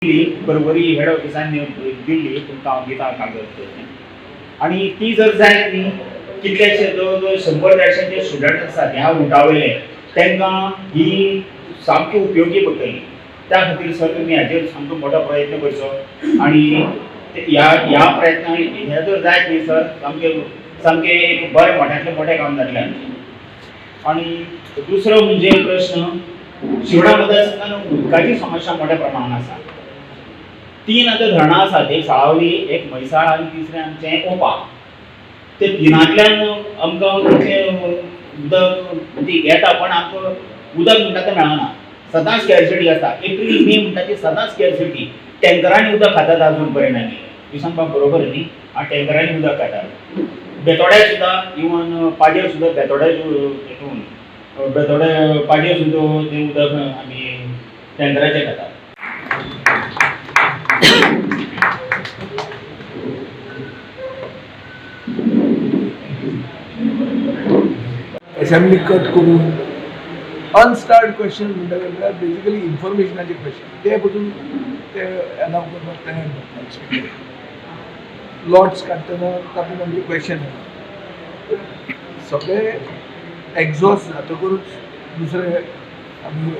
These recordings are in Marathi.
परवरी हेड ऑफिसान दिल्ली तुमकां हांव दिता कागद आनी ती जर जाय न्ही कितलेशे जवळ जवळ 100-150 जे स्टुडंट आसात ह्या रुटा वयले तांकां ही सामकी उपयोगी पडटली. त्या खातीर सर तुमी हाजेर सामको मोठो प्रयत्न करचो आनी ह्या प्रयत्नां हे जर जायत न्ही सर सामकें एक बरें मोठ्यांतलें मोठें काम जातलें. आनी दुसरो म्हणजे प्रश्न शिवणा मतदारसंघात उदकाची समस्या मोठ्या प्रमाणात आसा. 3 आतां धरणां आसात, एक साळावली, एक म्हैसाळ आनी तिसरें आमचें ओपा. ते तिनांतल्यान आमकां उदक येता पण आमकां उदक म्हणटा तें मेळना. सदांच स्कॅरसिटी आसता. एप्रील मे म्हणटा ती सदांच स्कॅरसिटी. टँकरांनी उदक खातात अजून पर्यंत आमी. ही सांगपाक बरोबर न्ही? टँकरांनी उदक खातात. बेतोड्या सुद्दां इवन पाजेर सुद्दां बेतोड्या हितून बेतोडे पाजेर सुद्दां तें उदक आमी टँकराचें खातात. असेंब्ली कट करून अनस्टार्ड क्वेश्चन म्हणटा बेजिकली इन्फॉर्मेशनाचे क्वेश्चन ते पसून ते अलाव करपाक तयार जातात. लॉट्स काडटना तातूंत आमचे क्वेश्चन सगळे एक्झॉस्ट जातकूच दुसरे आमी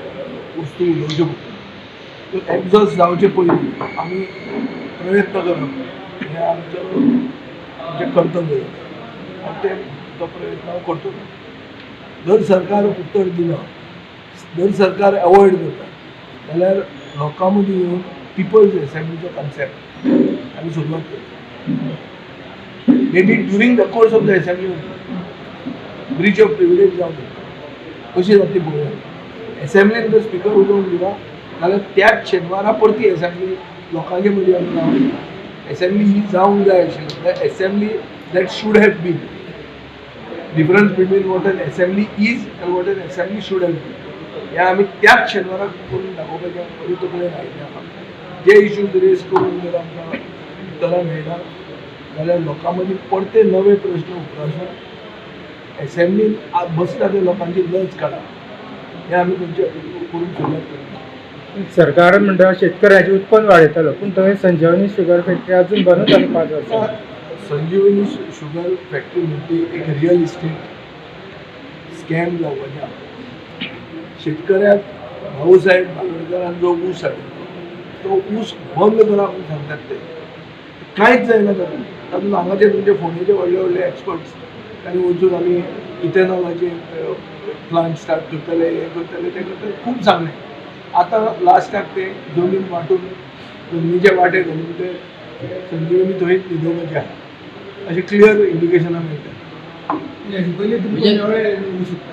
वस्तू उलोवच्यो पडटा. एक्झॉस्ट जावचे पयलीं आमी प्रयत्न करप हें आमचें कर्तव्य आनी तो प्रयत्न हांव करतलो. जर सरकार उत्तर दिना, जर सरकार अवॉयड करता जाल्यार लोकां मदीं येवन पिपल्स असेंब्लीचो कन्सेप्ट आमी सुरवात करता. Maybe during the course of the assembly Breach of privilege जावं कशी जातली पळोवया. असेंब्लीन जर स्पिकर उलोवंक दिना जाल्यार त्याच शेनवारा परती असेंब्ली लोकांचे मदीं आमी लावन असेंब्ली ही जावंक जाय आशिल्ली. Assembly that should have been. Difference between what an assembly is and what an assembly should have been हें आमी त्याच शेनवाराक करून दाखोवपाचें अजून तकलेन आयिल्लें आसा. जे इश्यूज रेज करून जर आमकां उतरां मेळना जाल्यार लोकां मदीं परते नवे प्रश्न उपरासून असेंब्लीन बसता त्या लोकांची लज काडप हें आमी तुमचे करून सुरवात करता. सरकार म्हणटा शेतकऱ्याचें उत्पन्न वाडयतलो पूण थंय संजीवनी शुगर फॅक्टरी अजून बंद जाली 5 वर्सां. संजीवनी शुगर फॅक्टरी म्हणजे एक रियल इस्टेट स्कॅम जावपाचें आसा. शेतकऱ्याक भाऊसाहेब बांदोडकरान जो ऊस हाडलो तो ऊस बंद करप म्हणून सांगतात ते कांयच जायना. तातूंत हांगाचे तुमचे फोंडेचे व्हडले व्हडले एक्सपर्ट्स तांणी वचून आमी इथेनॉलाचे प्लांट स्टार्ट करतले हे करतले ते करतले खूब सांगलें. आतां लास्टाक ते जमीन वांटून जमनीचे वांटे घालून ते संजीवनी थंयच न्हिदोवपाचें आहा अशें क्लियर इंडिकेशनां मेळटा.